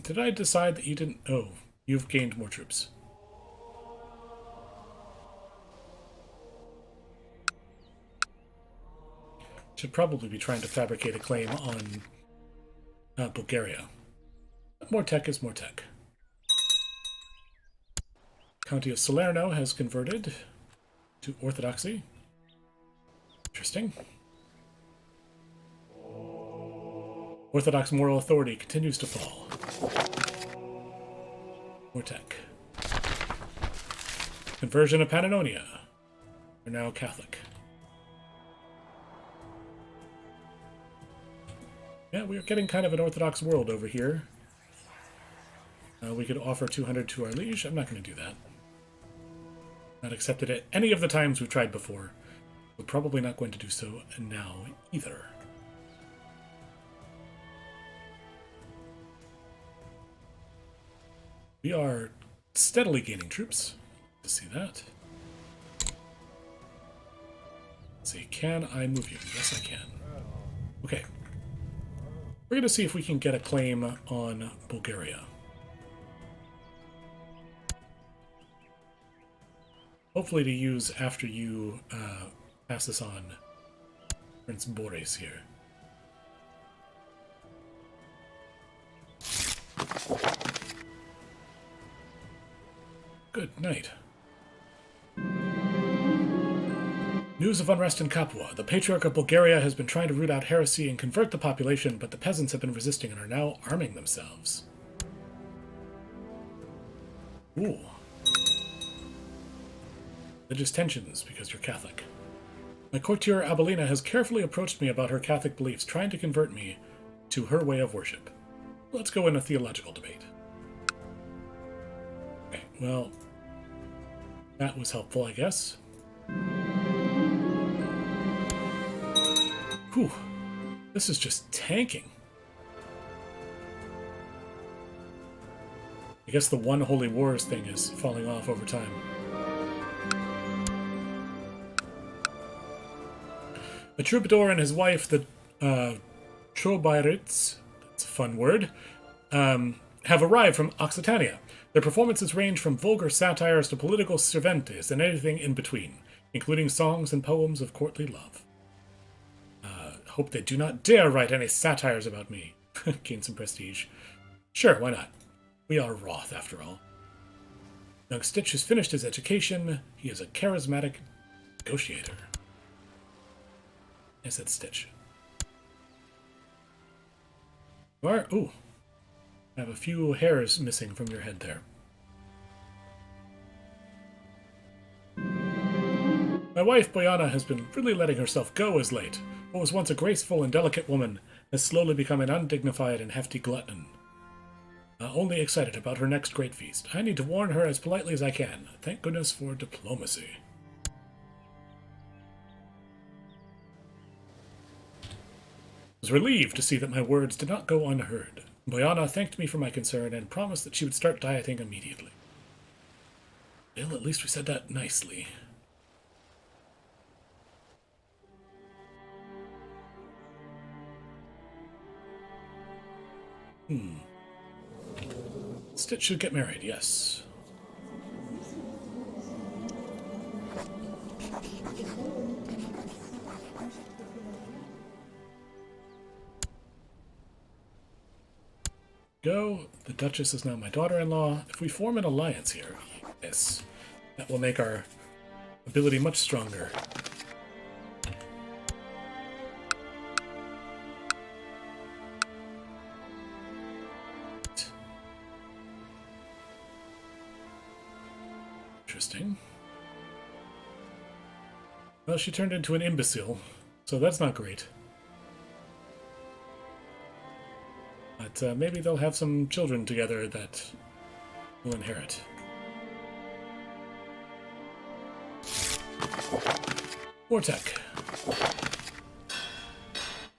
Did I decide that you didn't... Oh, you've gained more troops. Should probably be trying to fabricate a claim on Bulgaria. More tech is more tech. County of Salerno has converted to Orthodoxy. Interesting. Orthodox moral authority continues to fall. More tech. Conversion of Pannonia. We're now Catholic. Yeah, we are getting kind of an Orthodox world over here. We could offer 200 to our liege. I'm not going to do that. Not accepted at any of the times we've tried before. We're probably not going to do so now either. We are steadily gaining troops. To see that. Let's see, can I move you? Yes, I can. Okay. We're going to see if we can get a claim on Bulgaria. Hopefully to use after you pass this on Prince Boris here. Good night. News of unrest in Capua. The Patriarch of Bulgaria has been trying to root out heresy and convert the population, but the peasants have been resisting and are now arming themselves. Ooh. Religious tensions because you're Catholic. My courtier Abelina has carefully approached me about her Catholic beliefs, trying to convert me to her way of worship. Let's go in a theological debate. Okay, well, that was helpful, I guess. Whew. This is just tanking. I guess the one Holy Wars thing is falling off over time. A troubadour and his wife, the Trobairits, that's a fun word, have arrived from Occitania. Their performances range from vulgar satires to political cervantes and anything in between, including songs and poems of courtly love. Hope they do not dare write any satires about me. Gain some prestige. Sure, why not? We are Roth, after all. Young Stitch has finished his education. He is a charismatic negotiator. I said Stitch. You are? Ooh. I have a few hairs missing from your head there. My wife, Boyana, has been really letting herself go as late. What was once a graceful and delicate woman has slowly become an undignified and hefty glutton. Only excited about her next great feast. I need to warn her as politely as I can. Thank goodness for diplomacy. I was relieved to see that my words did not go unheard. Boyana thanked me for my concern and promised that she would start dieting immediately. Well, at least we said that nicely. Stitch should get married, yes. Go. The Duchess is now my daughter-in-law. If we form an alliance here, yes, that will make our ability much stronger. Interesting. Well, she turned into an imbecile, so that's not great. But maybe they'll have some children together that will inherit. More tech.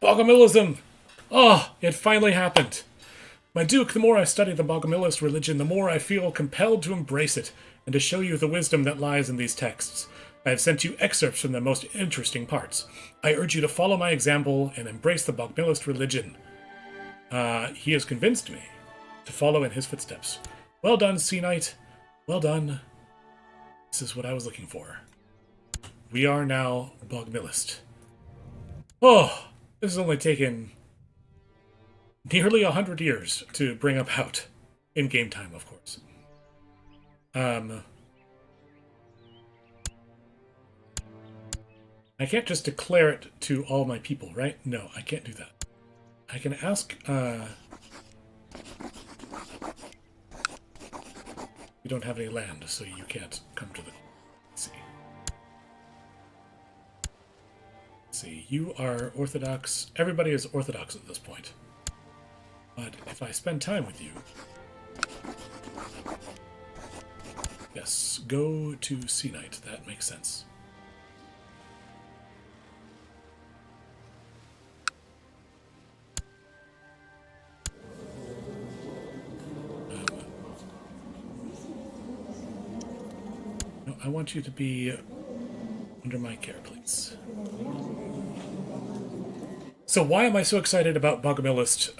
Bogomilism! Oh, it finally happened! My Duke, the more I study the Bogomilist religion, the more I feel compelled to embrace it, and to show you the wisdom that lies in these texts. I have sent you excerpts from the most interesting parts. I urge you to follow my example and embrace the Bogomilist religion. He has convinced me. to follow in his footsteps. Well done, Sea Knight. Well done. This is what I was looking for. We are now Bogomilist. Oh, this has only taken nearly 100 years to bring about. In game time, of course. I can't just declare it to all my people, right? No, I can't do that. I can ask, you don't have any land, so you can't come to the... Let's see. Let's see, you are Orthodox. Everybody is Orthodox at this point. But if I spend time with you... Yes, go to Sea Knight. That makes sense. No, I want you to be under my care, please. So why am I so excited about Bogomilist?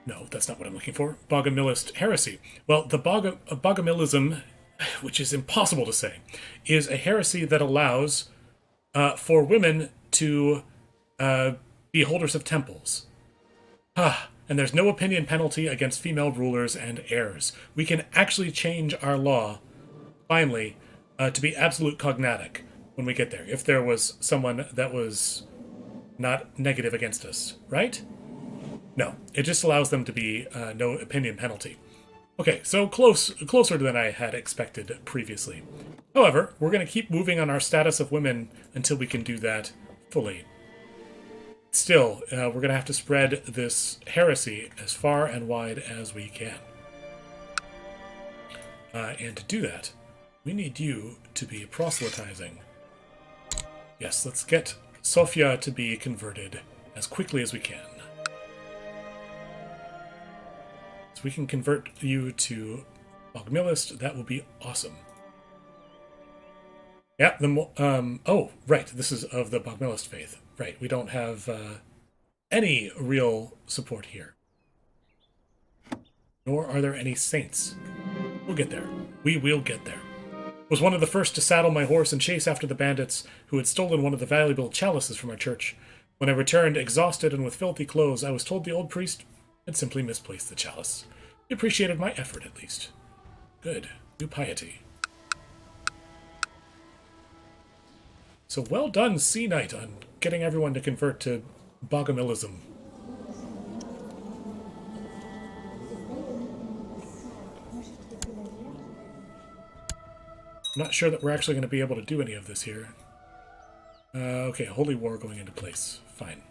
No, that's not what I'm looking for. Bogomilist heresy. Well, the Bogomilism, which is impossible to say, is a heresy that allows for women to be holders of temples. And there's no opinion penalty against female rulers and heirs. We can actually change our law, finally, to be absolute cognatic when we get there, if there was someone that was not negative against us, right? No, it just allows them to be no opinion penalty. Okay, so closer than I had expected previously. However, we're going to keep moving on our status of women until we can do that fully. Still, we're going to have to spread this heresy as far and wide as we can. And to do that, we need you to be proselytizing. Yes, let's get Sofia to be converted as quickly as we can. So we can convert you to Bogomilist. That will be awesome. Yeah, oh, right, this is of the Bogomilist faith. Right, we don't have any real support here. Nor are there any saints. We'll get there. We will get there. Was one of the first to saddle my horse and chase after the bandits who had stolen one of the valuable chalices from our church. When I returned, exhausted and with filthy clothes, I was told the old priest had simply misplaced the chalice. He appreciated my effort, at least. Good. New piety. So well done, Sea Knight, on getting everyone to convert to Bogomilism. I'm not sure that we're actually going to be able to do any of this here. Okay, Holy War going into place. Fine.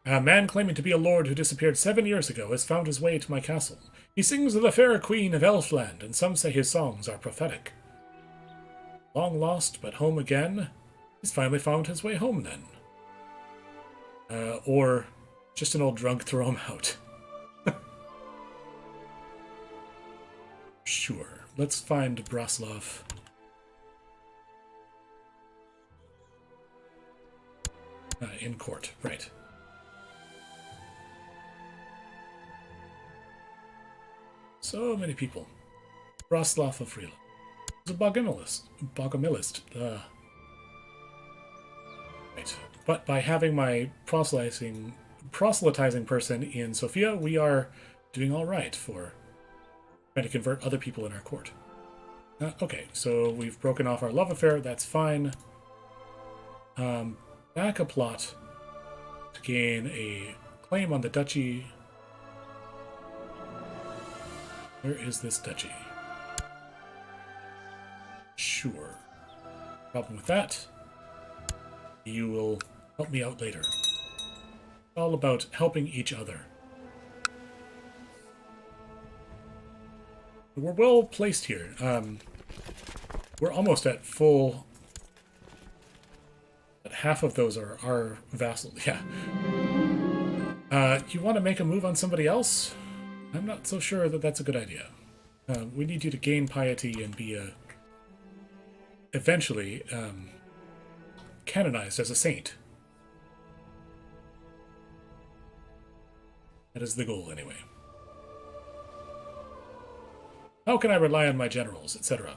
A man claiming to be a lord who disappeared 7 years ago has found his way to my castle. He sings of the fair queen of Elfland, and some say his songs are prophetic. Long lost, but home again. He's finally found his way home, then. Or just an old drunk, throw him out. Sure. Let's find Braslav. In court, right. So many people. Braslav of Frila. He's a Bogomilist. Right. But by having my proselytizing person in Sofia, we are doing all right for trying to convert other people in our court. Okay, so we've broken off our love affair. That's fine. Back a plot to gain a claim on the duchy. Where is this duchy? Sure. Problem with that? You will help me out later. It's all about helping each other. We're well placed here. We're almost at full... But half of those are our vassals. Yeah. You want to make a move on somebody else? I'm not so sure that that's a good idea. We need you to gain piety and be eventually canonized as a saint. That is the goal, anyway. How can I rely on my generals, etc.?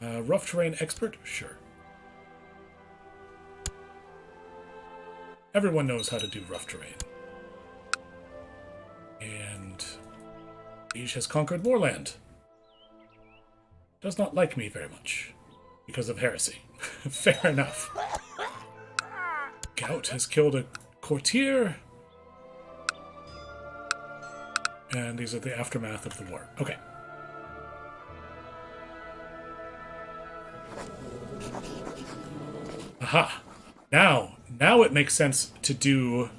Rough terrain expert? Sure. Everyone knows how to do rough terrain. And Liege has conquered more land. Does not like me very much. Because of heresy. Fair enough. Gout has killed a courtier. And these are the aftermath of the war. Okay. Aha! Now it makes sense to do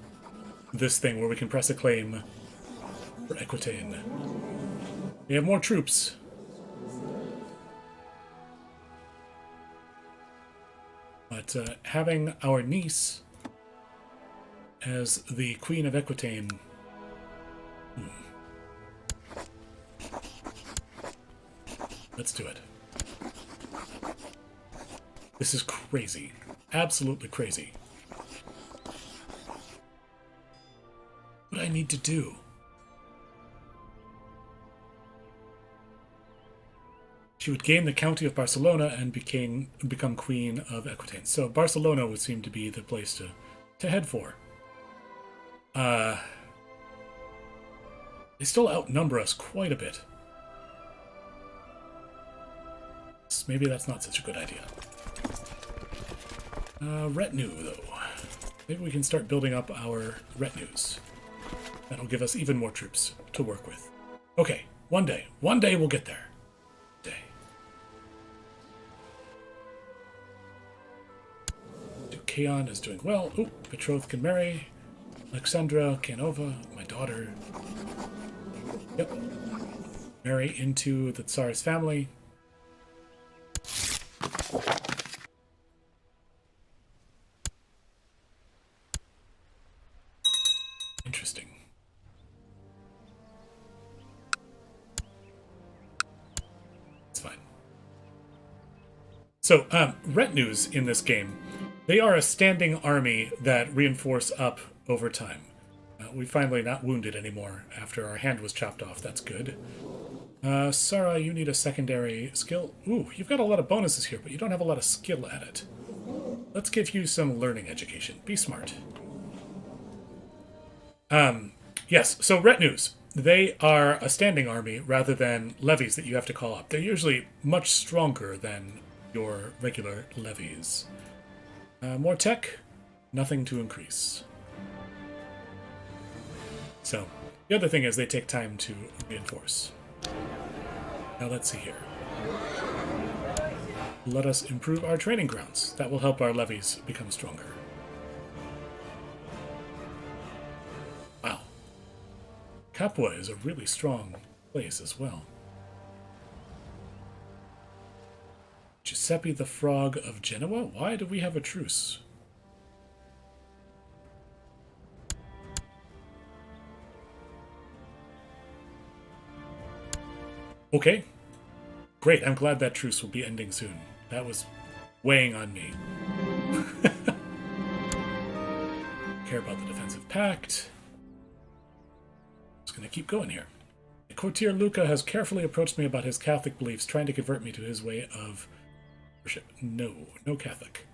this thing where we can press a claim for Aquitaine. We have more troops. But having our niece as the Queen of Aquitaine... Let's do it. This is crazy. Absolutely crazy. What do I need to do? She would gain the county of Barcelona and become Queen of Aquitaine. So Barcelona would seem to be the place to head for. They still outnumber us quite a bit. So maybe that's not such a good idea. Retinue, though. Maybe we can start building up our retinues. That'll give us even more troops to work with. Okay, one day we'll get there. Keon is doing well. Ooh, betrothed can marry. Alexandra Canova, my daughter. Yep. Marry into the Tsar's family. Interesting. It's fine. So, retinues in this game, they are a standing army that reinforce up over time. We finally not wounded anymore after our hand was chopped off. That's good. Sarah, you need a secondary skill. Ooh, you've got a lot of bonuses here, but you don't have a lot of skill at it. Let's give you some learning education. Be smart. Yes, so retinues. They are a standing army rather than levies that you have to call up. They're usually much stronger than your regular levies. More tech, nothing to increase. So, the other thing is they take time to reinforce. Now let's see here. Let us improve our training grounds. That will help our levies become stronger. Wow. Capua is a really strong place as well. Giuseppe the Frog of Genoa? Why do we have a truce? Okay. Great, I'm glad that truce will be ending soon. That was weighing on me. Care about the defensive pact. Just gonna keep going here. The courtier Luca has carefully approached me about his Catholic beliefs, trying to convert me to his way of worship. No Catholic.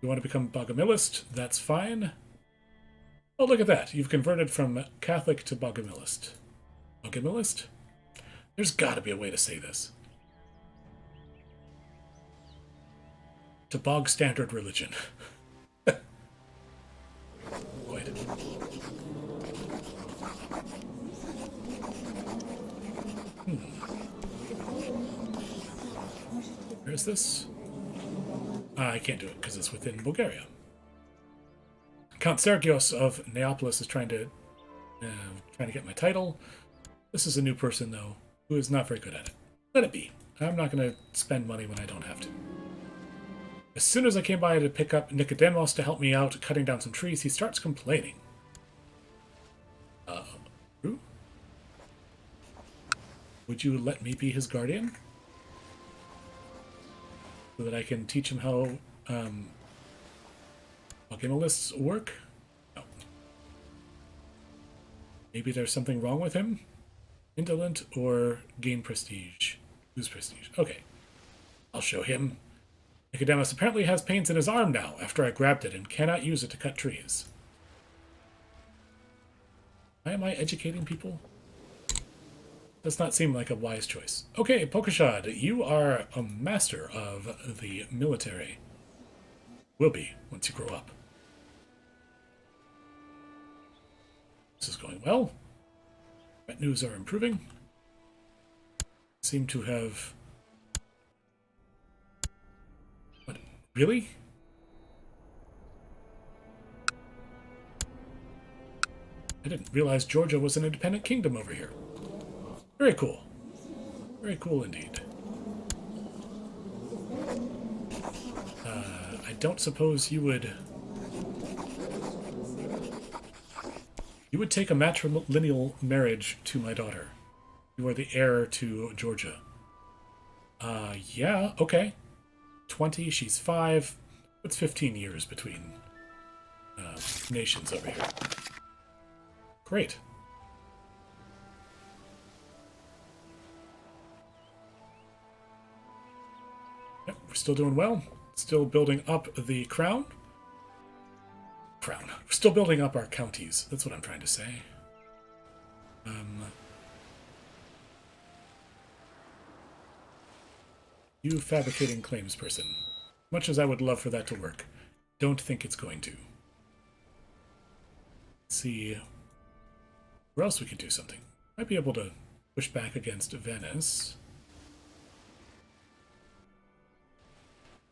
You want to become Bogomilist? That's fine. Oh, look at that. You've converted from Catholic to Bogomilist. Bogomilist? There's got to be a way to say this. To bog standard religion. Quite. Where is this? I can't do it because it's within Bulgaria. Count Sergios of Neapolis is trying to get my title. This is a new person, though, who is not very good at it. Let it be. I'm not going to spend money when I don't have to. As soon as I came by to pick up Nicodemus to help me out cutting down some trees, he starts complaining. Who? Would you let me be his guardian? So that I can teach him how Bogomilists work? No. Maybe there's something wrong with him? Indolent or gain prestige? Lose prestige. Okay. I'll show him. Nicodemus apparently has pains in his arm now after I grabbed it and cannot use it to cut trees. Why am I educating people? Does not seem like a wise choice. Okay, Pokashad, you are a master of the military. Will be once you grow up. This is going well. Retinues are improving. Seem to have... What? Really? I didn't realize Georgia was an independent kingdom over here. Very cool. Very cool indeed. I don't suppose you would... You would take a matrilineal marriage to my daughter. You are the heir to Georgia. Yeah, okay. 20, she's 5. What's 15 years between nations over here? Great. Yep, we're still doing well. Still building up the crown. We're still building up our counties. That's what I'm trying to say. You fabricating claims person. Much as I would love for that to work, don't think it's going to. Let's see where else we could do something. Might be able to push back against Venice.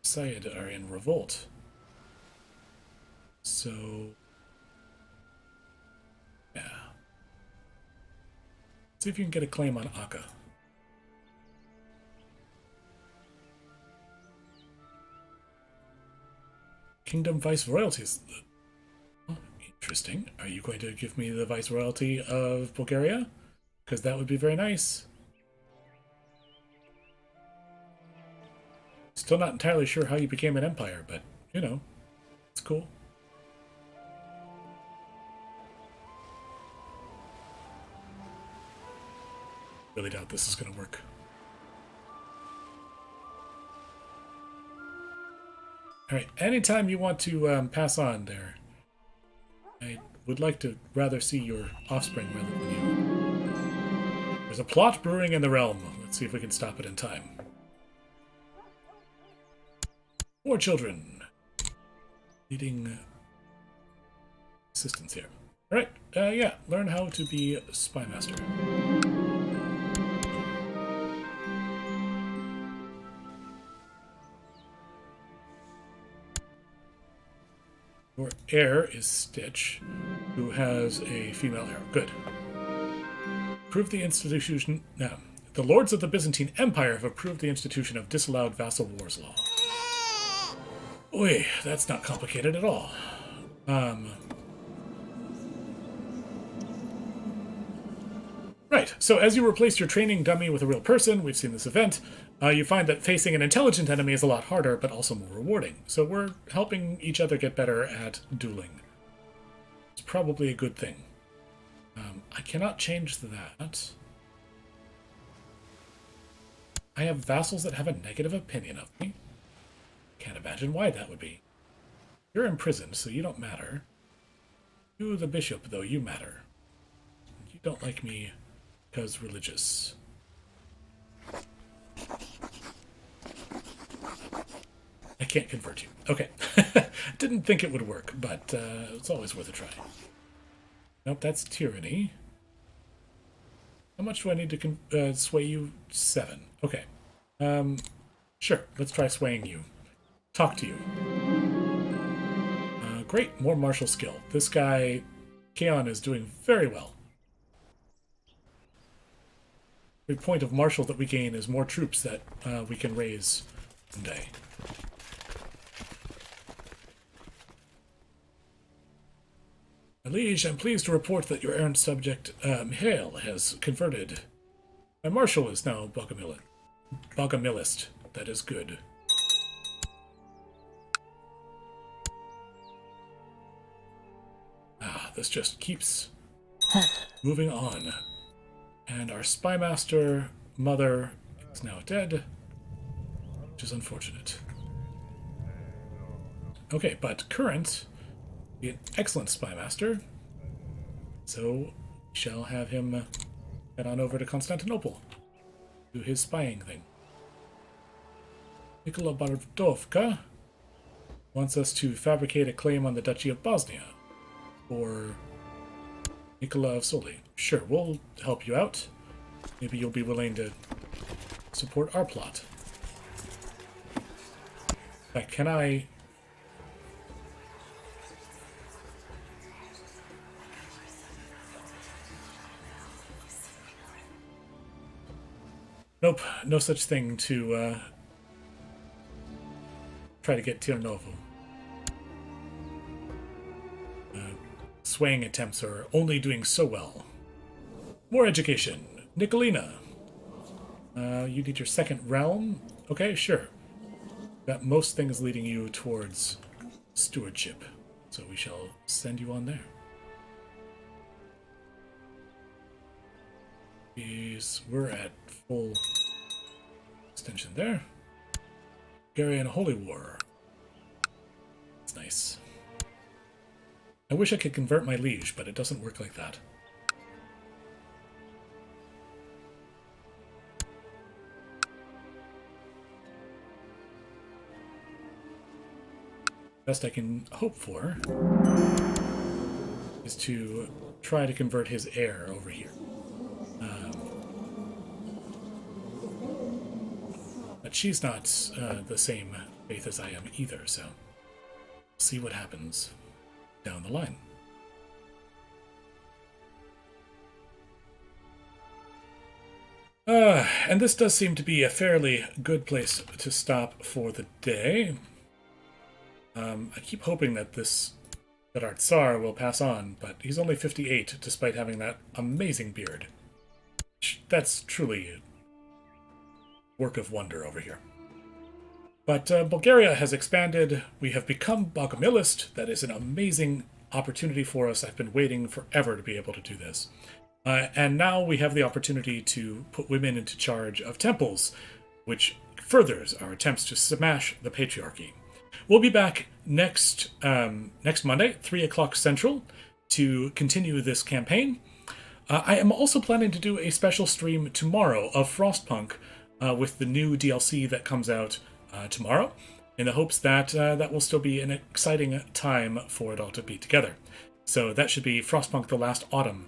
Syed are in revolt. So, yeah. See if you can get a claim on Akka. Kingdom Viceroyalties. Oh, interesting. Are you going to give me the Viceroyalty of Bulgaria? Because that would be very nice. Still not entirely sure how you became an empire, but, you know, it's cool. Really doubt this is going to work. Alright, anytime you want to pass on there, I would like to rather see your offspring rather than you. There's a plot brewing in the realm. Let's see if we can stop it in time. More children. Needing assistance here. Alright, yeah, learn how to be spy master. Your heir is Stitch, who has a female heir. Good. Prove the institution... Now, the lords of the Byzantine Empire have approved the institution of disallowed vassal wars law. Oy, that's not complicated at all. Right, so as you replace your training dummy with a real person, we've seen this event, you find that facing an intelligent enemy is a lot harder, but also more rewarding. So we're helping each other get better at dueling. It's probably a good thing. I cannot change that. I have vassals that have a negative opinion of me. Can't imagine why that would be. You're imprisoned, so you don't matter. You, the bishop, though, you matter. You don't like me because religious. I can't convert you. Okay. Didn't think it would work, but it's always worth a try. Nope, that's tyranny. How much do I need to sway you? 7. Okay. Sure, let's try swaying you. Talk to you. Great, more martial skill. This guy, Keon, is doing very well. The point of martial that we gain is more troops that we can raise someday. My liege, I'm pleased to report that your errant subject, Mihail, has converted. My marshal is now Bogomilist. That is good. This just keeps Moving on. And our spymaster mother is now dead, which is unfortunate. Okay, but current, be an excellent spymaster, so we shall have him head on over to Constantinople, do his spying thing. Nikola Bardovka wants us to fabricate a claim on the Duchy of Bosnia, or Nikola of Soli. Sure, we'll help you out. Maybe you'll be willing to support our plot. In fact, can I... Nope, no such thing to try to get Tirnovo. Swaying attempts are only doing so well. More education. Nicolina. You need your second realm? Okay, sure. Got most things leading you towards stewardship, so we shall send you on there. We're at full extension there. Bulgarian Holy War. It's nice. I wish I could convert my liege, but it doesn't work like that. Best I can hope for is to try to convert his heir over here. But she's not the same faith as I am either, so see what happens down the line. And this does seem to be a fairly good place to stop for the day. I keep hoping that our Tsar will pass on, but he's only 58 despite having that amazing beard. That's truly a work of wonder over here. But Bulgaria has expanded. We have become Bogomilist. That is an amazing opportunity for us. I've been waiting forever to be able to do this. And now we have the opportunity to put women into charge of temples, which furthers our attempts to smash the Patriarchy. We'll be back next Monday, 3 o'clock Central, to continue this campaign. I am also planning to do a special stream tomorrow of Frostpunk with the new DLC that comes out tomorrow, in the hopes that that will still be an exciting time for it all to be together. So that should be Frostpunk The Last Autumn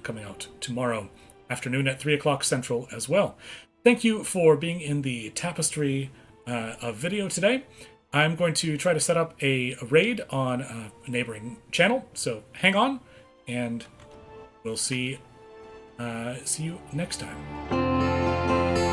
coming out tomorrow afternoon at 3 o'clock Central as well. Thank you for being in the tapestry of video today. I'm going to try to set up a raid on a neighboring channel, so hang on, and we'll see you next time.